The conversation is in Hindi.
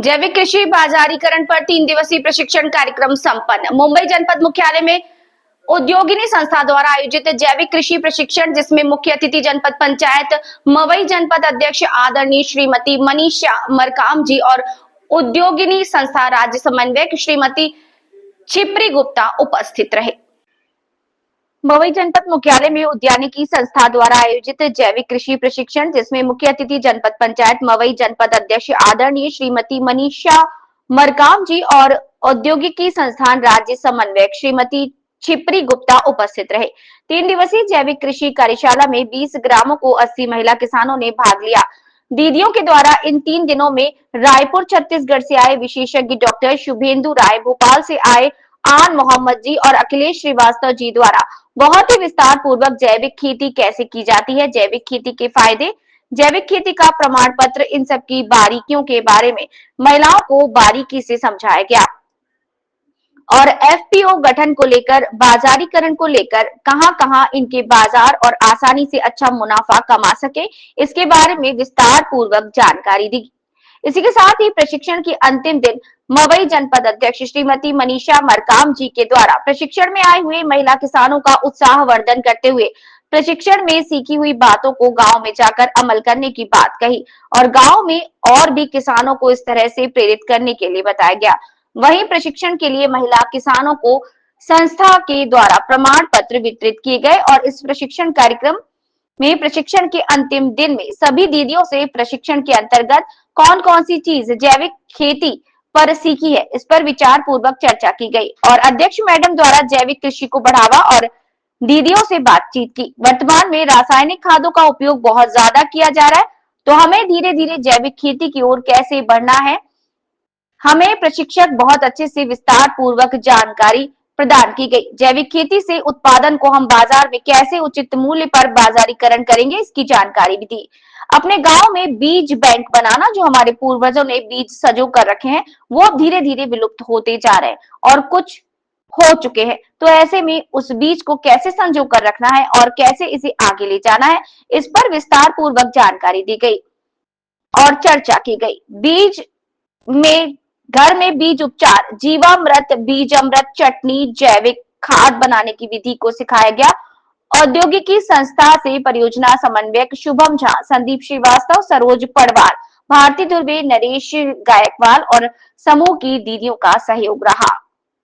जैविक कृषि बाजारीकरण पर 3 दिवसीय प्रशिक्षण कार्यक्रम संपन्न। मुंबई जनपद मुख्यालय में उद्योगिनी संस्था द्वारा आयोजित जैविक कृषि प्रशिक्षण, जिसमें मुख्य अतिथि जनपद पंचायत मवई जनपद अध्यक्ष आदरणीय श्रीमती मनीषा मरकाम जी और उद्योगिनी संस्था राज्य समन्वयक श्रीमती छिपरी गुप्ता उपस्थित रहे। मवई जनपद मुख्यालय में उद्यानिकी संस्था द्वारा आयोजित जैविक कृषि प्रशिक्षण, जिसमें मुख्य अतिथि जनपद पंचायत मवई जनपद अध्यक्ष आदरणीय श्रीमती मनीषा मरकाम जी और औद्योगिकी संस्थान राज्य समन्वयक श्रीमती छिपरी गुप्ता उपस्थित रहे। 3 दिवसीय जैविक कृषि कार्यशाला में 20 ग्रामों को 80 महिला किसानों ने भाग लिया। दीदियों के द्वारा इन 3 दिनों में रायपुर छत्तीसगढ़ से आए विशेषज्ञ डॉक्टर शुभेंदु राय, भोपाल से आए आन मोहम्मद जी और अखिलेश श्रीवास्तव जी द्वारा बहुत ही विस्तार पूर्वक जैविक खेती कैसे की जाती है, जैविक खेती के फायदे, जैविक खेती का प्रमाण पत्र, इन सब की बारीकियों के बारे में महिलाओं को बारीकी से समझाया गया और एफपीओ गठन को लेकर, बाजारीकरण को लेकर, कहां-कहां इनके बाजार और आसानी से अच्छा मुनाफा कमा सके, इसके बारे में विस्तार पूर्वक जानकारी दी। इसी के साथ ही प्रशिक्षण के अंतिम दिन मवई जनपद अध्यक्ष श्रीमती मनीषा मरकाम जी के द्वारा प्रशिक्षण में आए हुए महिला किसानों का उत्साहवर्धन करते हुए प्रशिक्षण में सीखी हुई बातों को गांव में जाकर अमल करने की बात कही और गांव में और भी किसानों को इस तरह से प्रेरित करने के लिए बताया गया। वहीं प्रशिक्षण के लिए महिला किसानों को संस्था के द्वारा प्रमाण पत्र वितरित किए गए और इस प्रशिक्षण कार्यक्रम में प्रशिक्षण के अंतिम दिन में सभी दीदियों से प्रशिक्षण के अंतर्गत कौन कौन सी चीज जैविक खेती पर सीखी है, इस पर विचार पूर्वक चर्चा की गई और अध्यक्ष मैडम द्वारा जैविक कृषि को बढ़ावा और दीदियों से बातचीत की। वर्तमान में रासायनिक खादों का उपयोग बहुत ज्यादा किया जा रहा है, तो हमें धीरे धीरे जैविक खेती की ओर कैसे बढ़ना है, हमें प्रशिक्षक बहुत अच्छे से विस्तार पूर्वक जानकारी प्रदान की गई। जैविक खेती से उत्पादन को हम बाजार में कैसे उचित मूल्य पर बाजारीकरण करेंगे, इसकी जानकारी भी दी। अपने गांव में बीज बैंक बनाना, जो हमारे पूर्वजों ने बीज सजो कर रखे हैं, वो धीरे धीरे विलुप्त होते जा रहे हैं और कुछ हो चुके हैं, तो ऐसे में उस बीज को कैसे संजो कर रखना है और कैसे इसे आगे ले जाना है, इस पर विस्तार पूर्वक जानकारी दी गई और चर्चा की गई। बीज में घर में बीज उपचार, जीवामृत, बीज अमृत, चटनी, जैविक खाद बनाने की विधि को सिखाया गया। औद्योगिकी संस्था से परियोजना समन्वयक शुभम झा, संदीप श्रीवास्तव, सरोज पड़वार, भारती दुर्वे, नरेश गायकवाल और समूह की दीदियों का सहयोग रहा।